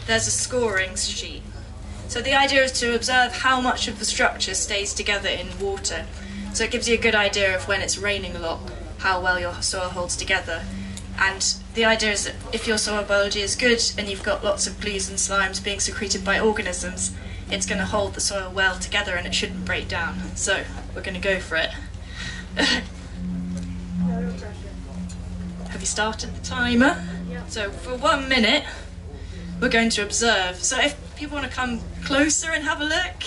there's a scoring sheet. So the idea is to observe how much of the structure stays together in water. So it gives you a good idea of when it's raining a lot, how well your soil holds together. And the idea is that if your soil biology is good and you've got lots of glues and slimes being secreted by organisms, it's going to hold the soil well together and it shouldn't break down. So we're going to go for it. Have you started the timer? Yeah. So for 1 minute, we're going to observe. So if people want to come closer and have a look,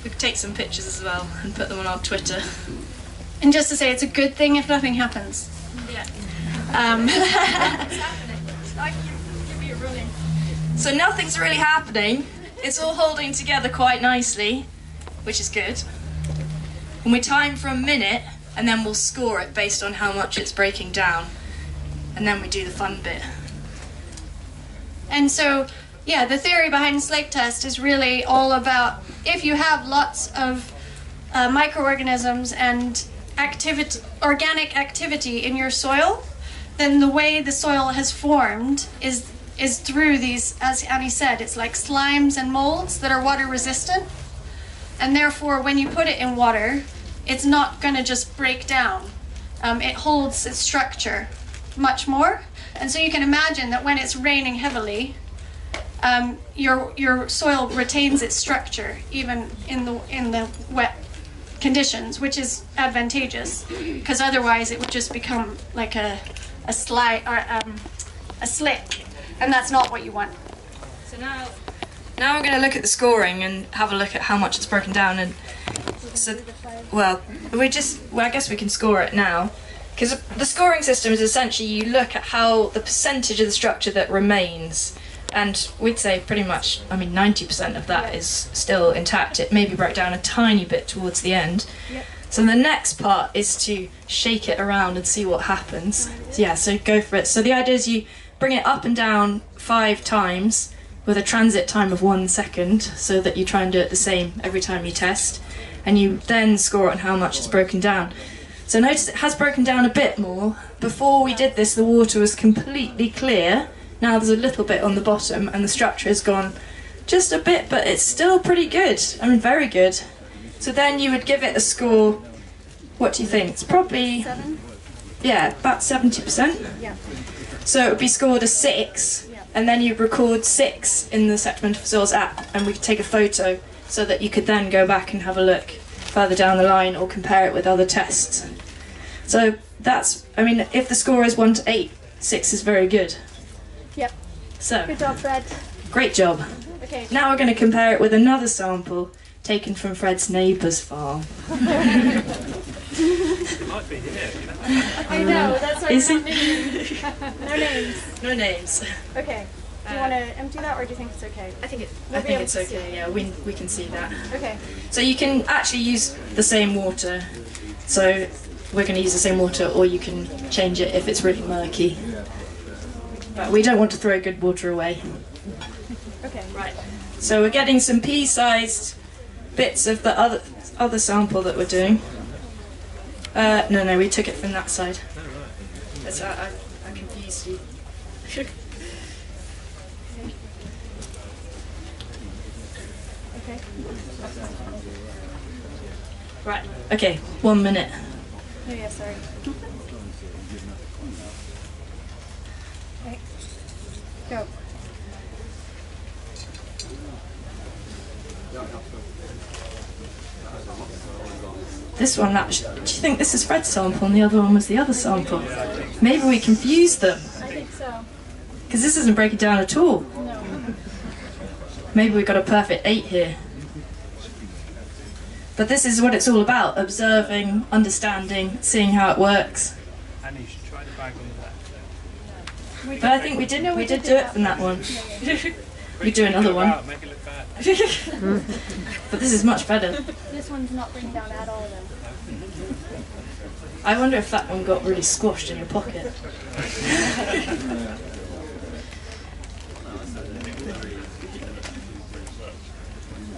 we could take some pictures as well and put them on our Twitter. And just to say, it's a good thing if nothing happens. Yeah. So nothing's really happening. It's all holding together quite nicely, which is good. And we time for 1 minute, and then we'll score it based on how much it's breaking down. And then we do the fun bit. And so, yeah, the theory behind slate test is really all about if you have lots of microorganisms and organic activity in your soil, then the way the soil has formed is through these, as Annie said, it's like slimes and molds that are water resistant. And therefore, when you put it in water, it's not going to just break down. It holds its structure much more. And so you can imagine that when it's raining heavily, your soil retains its structure even in the wet conditions, which is advantageous, because otherwise it would just become like a slide or a slick, and that's not what you want. So now we're going to look at the scoring and have a look at how much it's broken down. And so, well, I guess we can score it now, because the scoring system is essentially you look at how the percentage of the structure that remains. And we'd say pretty much, 90% of that is still intact. It maybe broke down a tiny bit towards the end. Yep. So the next part is to shake it around and see what happens. So yeah, so go for it. So the idea is you bring it up and down 5 times with a transit time of 1 second, so that you try and do it the same every time you test. And you then score on how much it's broken down. So notice it has broken down a bit more. Before we did this, the water was completely clear. Now there's a little bit on the bottom and the structure has gone just a bit, but it's still pretty good. Very good. So then you would give it a score, what do you think? It's probably, 7? Yeah, about 70%. Yeah. So it would be scored a 6, and then you record 6 in the Sectormentor Soils app, and we could take a photo so that you could then go back and have a look further down the line or compare it with other tests. So that's, if the score is 1 to 8, 6 is very good. Yep. So, good job, Fred. Great job. Okay. Now we're going to compare it with another sample taken from Fred's neighbour's farm. Might be here. I know, that's why Is we're it? not naming. No names. No names. Okay. Do you want to empty that, or do you think it's okay? I think We'll be able it's to okay. see. Yeah, we can see that. Okay. So you can actually use the same water. So we're going to use the same water, or you can change it if it's really murky. But we don't want to throw good water away. Okay. Right. So we're getting some pea-sized bits of the other sample that we're doing. No, we took it from that side. That's, I confused you. Okay. Right. Okay. 1 minute. Oh yeah, sorry. Okay. Go. This one, do you think this is Fred's sample and the other one was the other sample? Maybe we confused them. I think so. Because this isn't breaking down at all. No. Maybe we got a perfect 8 here. But this is what it's all about, observing, understanding, seeing how it works. And you should try the bag on that. But I think we did do it from that one. We do another one. Make it look bad. But this is much better. This one's not bringing down at all then. I wonder if that one got really squashed in your pocket.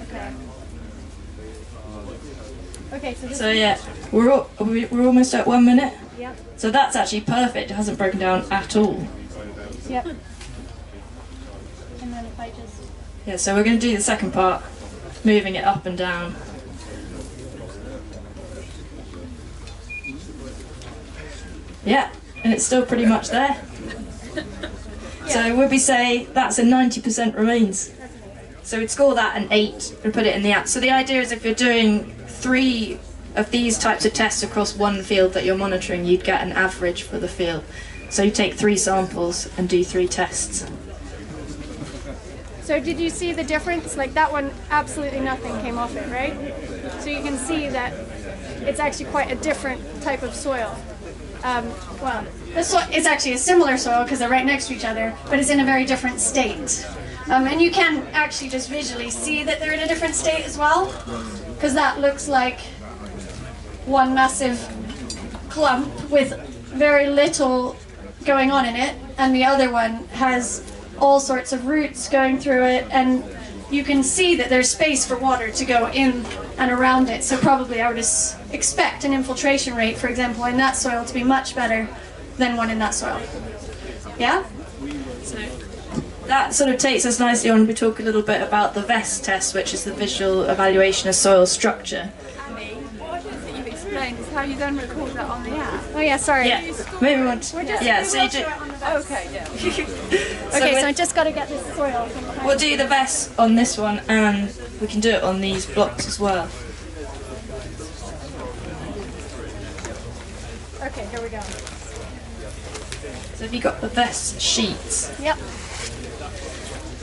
Okay. Okay, so this So yeah, we're almost at 1 minute. Yep. So that's actually perfect. It hasn't broken down at all. Yep. And then if I just... Yeah, so we're going to do the second part, moving it up and down. Yeah, and it's still pretty much there. So would we say that's a 90% remains? So we'd score that an 8 and put it in the app. So the idea is if you're doing 3 of these types of tests across one field that you're monitoring, you'd get an average for the field. So you take 3 samples and do 3 tests. So did you see the difference? Like that one, absolutely nothing came off it, right? So you can see that it's actually quite a different type of soil. Well, this one is actually a similar soil because they're right next to each other, but it's in a very different state. And you can actually just visually see that they're in a different state as well, because that looks like one massive clump with very little going on in it, and the other one has all sorts of roots going through it, and you can see that there's space for water to go in and around it. So probably I would expect an infiltration rate, for example, in that soil to be much better than one in that soil. Yeah? So that sort of takes us nicely on. We talk a little bit about the VEST test, which is the visual evaluation of soil structure. What that you've explained is how you then record that on the app. Oh yeah, sorry. Yeah, maybe we want to, yeah, so you do, Okay, yeah. Okay, so I just got to get this soil from behind. we'll do the VEST on this one, and we can do it on these blocks as well. Okay, here we go. So have you got the VEST sheets? Yep.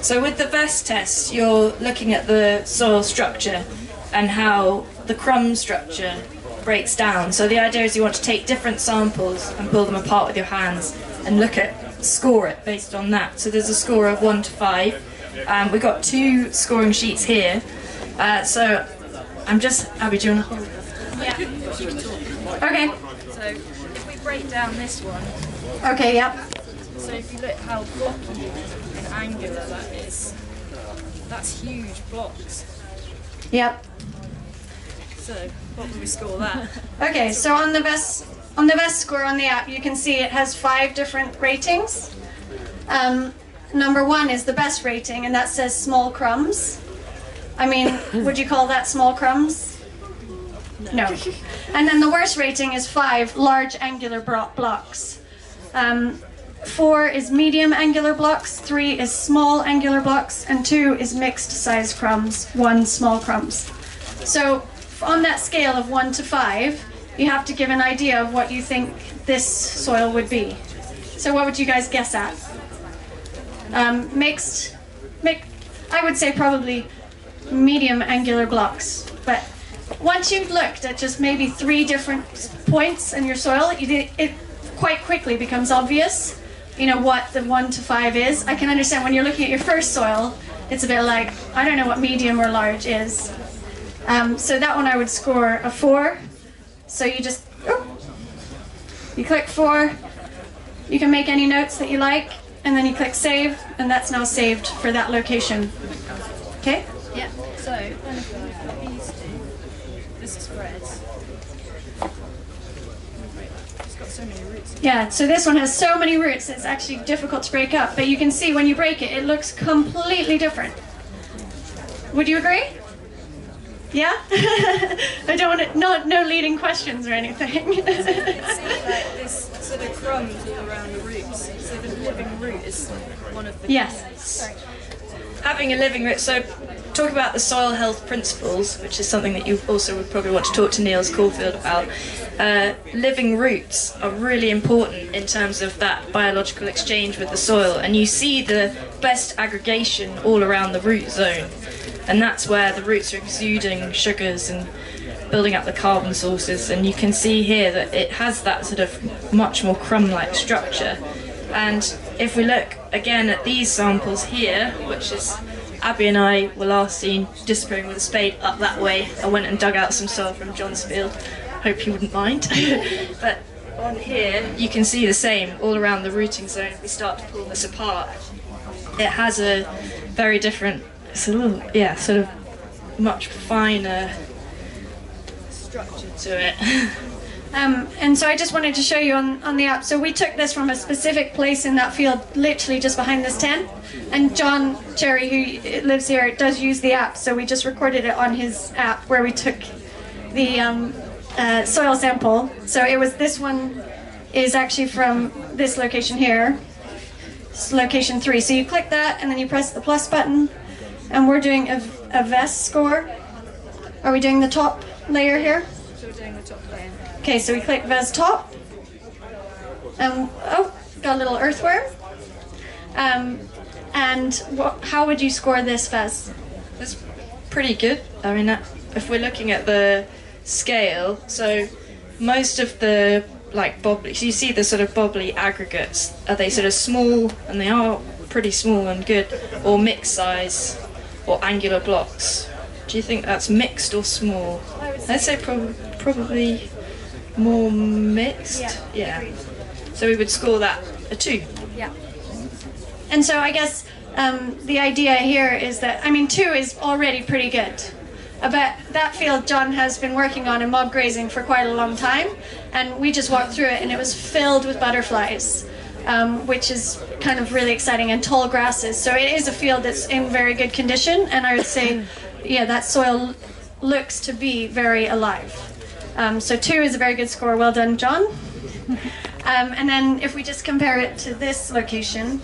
So with the VEST test, you're looking at the soil structure and how the crumb structure breaks down. So the idea is you want to take different samples and pull them apart with your hands and score it based on that. So there's a score of 1 to 5. We've got 2 scoring sheets here. So I'm just, Abby, do you want to hold it? Yeah. Okay. So if we break down this one, Okay, yep. so if you look how blocky and angular that is, that's huge blocks. Yep. So what would we score that? Okay, so on the best score on the app, you can see it has 5 different ratings. Number 1 is the best rating, and that says small crumbs. I mean, would you call that small crumbs? No. And then the worst rating is 5 large angular blocks. 4 is medium angular blocks, 3 is small angular blocks, and 2 is mixed size crumbs, 1 small crumbs. So on that scale of 1 to 5, you have to give an idea of what you think this soil would be. So what would you guys guess at? I would say probably medium angular blocks. But once you've looked at just maybe 3 different points in your soil, it quite quickly becomes obvious, you know, what the 1 to 5 is. I can understand when you're looking at your first soil, it's a bit like, I don't know what medium or large is. So that one I would score a 4. So you just, you click 4, you can make any notes that you like, and then you click save, and that's now saved for that location. Okay? Yeah, so then if we look at these 2, this is red. It's got so many roots. Yeah, so this one has so many roots, it's actually difficult to break up, but you can see when you break it, it looks completely different. Would you agree? Yeah? I don't want to, no leading questions or anything. See, like this sort of crumbs all around the roots. So the living root is one of the Yes. keys. Having a living root, so talk about the soil health principles, which is something that you also would probably want to talk to Niels Caulfield about. Living roots are really important in terms of that biological exchange with the soil, and you see the best aggregation all around the root zone. And that's where the roots are exuding sugars and building up the carbon sources, and you can see here that it has that sort of much more crumb-like structure. And if we look again at these samples here, which is Abby and I were last seen disappearing with a spade up that way. I went and dug out some soil from John's field. Hope you wouldn't mind. But on here you can see the same all around the rooting zone. If we start to pull this apart, it has a very different, it's a little, yeah, sort of much finer structure to it. And so I just wanted to show you on the app. So we took this from a specific place in that field, literally just behind this tent. And John Cherry, who lives here, does use the app. So we just recorded it on his app where we took the soil sample. So it was, this one is actually from this location here. It's location 3. So you click that and then you press the plus button. And we're doing a VEST score. Are we doing the top layer here? So we're doing the top layer. Okay, so we click VEST top. Oh, got a little earthworm. And how would you score this VEST? That's pretty good. I mean, if we're looking at the scale, so most of the like bobbly, so you see the sort of bobbly aggregates, are they sort of small, and they are pretty small and good, or mixed size, or angular blocks? Do you think that's mixed or small? I'd say probably more mixed. Yeah. So we would score that a 2. Yeah. And so I guess the idea here is that, I mean, 2 is already pretty good. But that field John has been working on in mob grazing for quite a long time, and we just walked through it and it was filled with butterflies, which is kind of really exciting, and tall grasses. So it is a field that's in very good condition, and I would say, yeah, that soil looks to be very alive. So 2 is a very good score. Well done, John. And then if we just compare it to this location.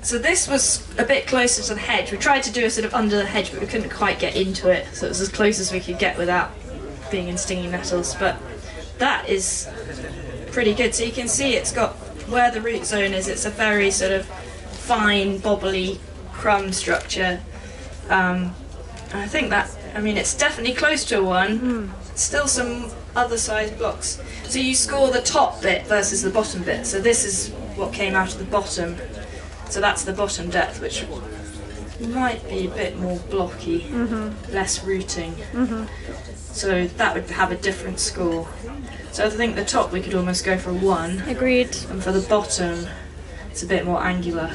So this was a bit closer to the hedge. We tried to do a sort of under the hedge, but we couldn't quite get into it. So it was as close as we could get without being in stinging nettles. But that is pretty good. So you can see it's got, where the root zone is, it's a very sort of fine, bobbly crumb structure. And I think that, I mean, it's definitely close to a 1. Still some other size blocks. So you score the top bit versus the bottom bit. So this is what came out of the bottom. So that's the bottom depth, which might be a bit more blocky, less rooting. So that would have a different score. So I think the top we could almost go for a 1. Agreed. And for the bottom, it's a bit more angular.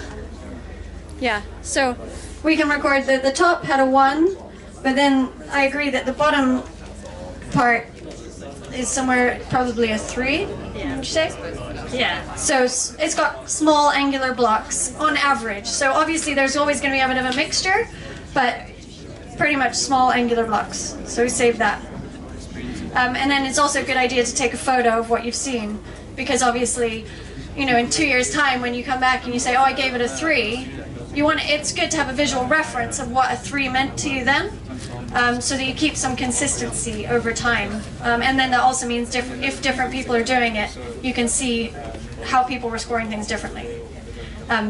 Yeah, so we can record that the top had a 1, but then I agree that the bottom part is somewhere probably a 3, would you say? Yeah. So it's got small angular blocks on average. So obviously there's always going to be a bit of a mixture, but pretty much small angular blocks. So we save that. And then it's also a good idea to take a photo of what you've seen, because obviously, you know, in 2 years' time when you come back and you say, oh, I gave it a 3, it's good to have a visual reference of what a 3 meant to you then, so that you keep some consistency over time. And then that also means if different people are doing it, you can see how people were scoring things differently.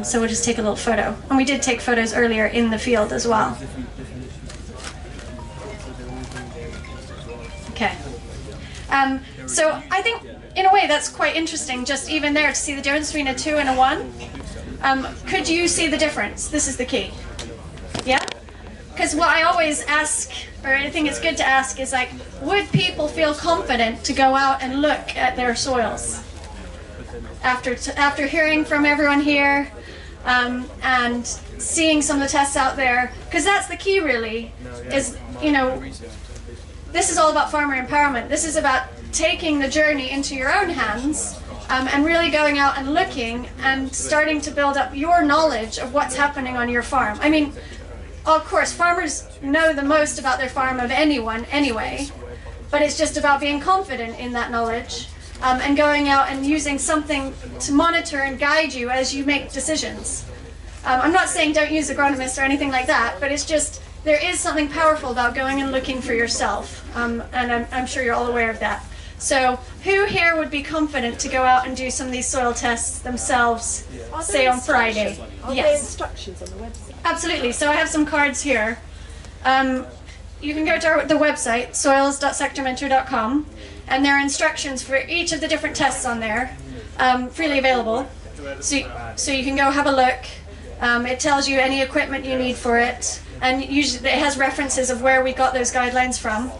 So we'll just take a little photo. And we did take photos earlier in the field as well. Okay. So I think, in a way, that's quite interesting, just even there to see the difference between a 2 and a 1. Could you see the difference? This is the key. Yeah? Because what I always ask, or I think it's good to ask, is like, would people feel confident to go out and look at their soils? After hearing from everyone here, and seeing some of the tests out there, because that's the key really, is, you know, this is all about farmer empowerment. This is about taking the journey into your own hands, and really going out and looking and starting to build up your knowledge of what's happening on your farm. I mean, of course, farmers know the most about their farm of anyone anyway, but it's just about being confident in that knowledge, and going out and using something to monitor and guide you as you make decisions. I'm not saying don't use agronomists or anything like that, but it's just, there is something powerful about going and looking for yourself, and I'm sure you're all aware of that. So who here would be confident to go out and do some of these soil tests themselves, say on Friday? Are there instructions on the website? Absolutely. So I have some cards here. You can go to the website, soils.sectormentor.com, and there are instructions for each of the different tests on there, freely available. So you can go have a look. It tells you any equipment you need for it, and usually it has references of where we got those guidelines from.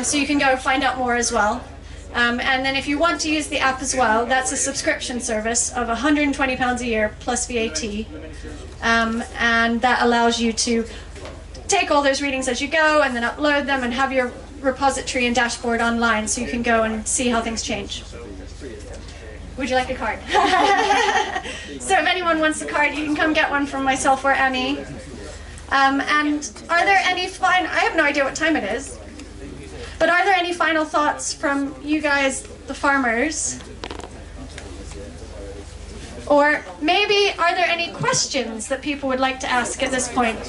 So you can go find out more as well. And then if you want to use the app as well, that's a subscription service of £120 a year plus VAT. And that allows you to take all those readings as you go and then upload them and have your repository and dashboard online so you can go and see how things change. Would you like a card? So if anyone wants a card, you can come get one from myself or Annie. And are there any I have no idea what time it is, but are there any final thoughts from you guys, the farmers? Or maybe are there any questions that people would like to ask at this point?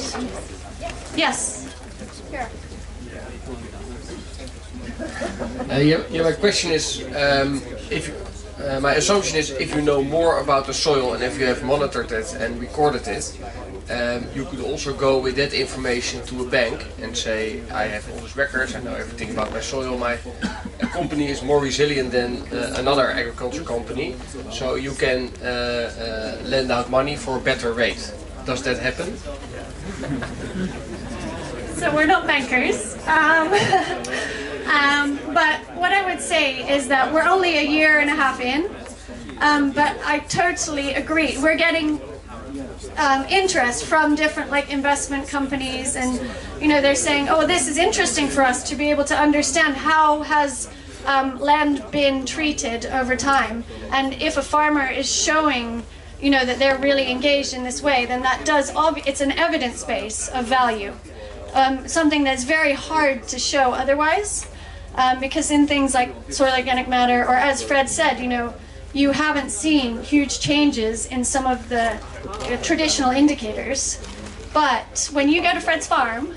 Yes. Here. My question is, my assumption is if you know more about the soil and if you have monitored it and recorded it, you could also go with that information to a bank and say, I have all these records, I know everything about my soil, my company is more resilient than another agriculture company, so you can lend out money for a better rate. Does that happen? So we're not bankers. But what I would say is that we're only a year and a half in, but I totally agree. We're getting interest from different investment companies, and they're saying, oh, this is interesting for us to be able to understand how has land been treated over time, and if a farmer is showing that they're really engaged in this way, then that does it's an evidence base of value, something that's very hard to show otherwise. Because in things like soil organic matter, or as Fred said, you haven't seen huge changes in some of the traditional indicators. But when you go to Fred's farm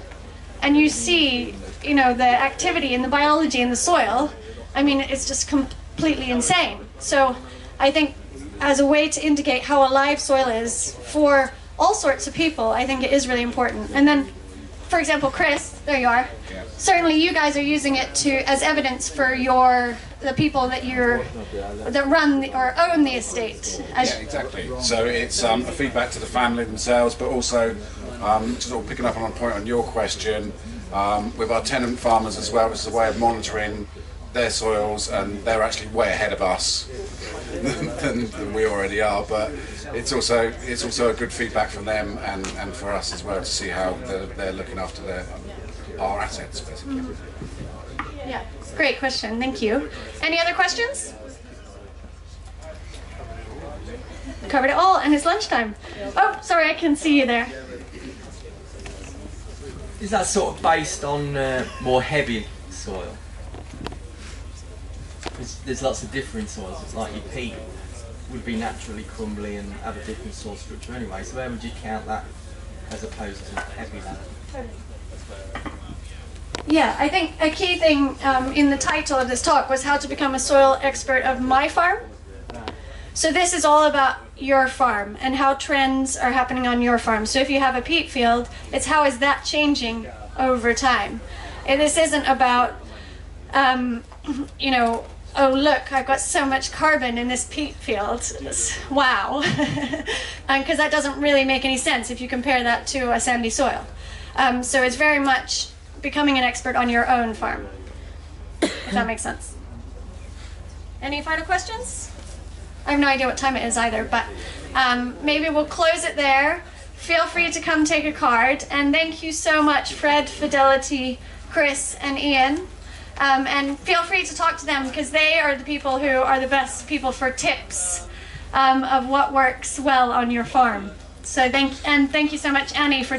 and you see, the activity and the biology in the soil, I mean, it's just completely insane. So I think as a way to indicate how alive soil is for all sorts of people, I think it is really important. And then, for example, Chris, there you are. Yeah. Certainly, you guys are using it as evidence for the people that run or own the estate. Yeah, exactly. So it's a feedback to the family themselves, but also sort of picking up on a point on your question with our tenant farmers as well. It's a way of monitoring their soils, and they're actually way ahead of us than we already are. But it's also a good feedback from them and for us as well to see how they're looking after our assets, basically. Yeah, great question. Thank you. Any other questions? Covered it all, and it's lunchtime. Oh, sorry, I can see you there. Is that sort of based on more heavy soil? There's lots of different soils. It's like your peat would be naturally crumbly and have a different soil structure anyway. So where would you count that as opposed to heavy land? Yeah, I think a key thing in the title of this talk was how to become a soil expert of my farm. So this is all about your farm and how trends are happening on your farm. So if you have a peat field, it's how is that changing over time. And this isn't about, oh look, I've got so much carbon in this peat field. Wow. Because that doesn't really make any sense if you compare that to a sandy soil. So it's very much becoming an expert on your own farm, if that makes sense. Any final questions? I have no idea what time it is either, but maybe we'll close it there. Feel free to come take a card, and thank you so much, Fred, Fidelity, Chris, and Ian. And feel free to talk to them, because they are the people who are the best people for tips of what works well on your farm. So thank you so much, Annie, for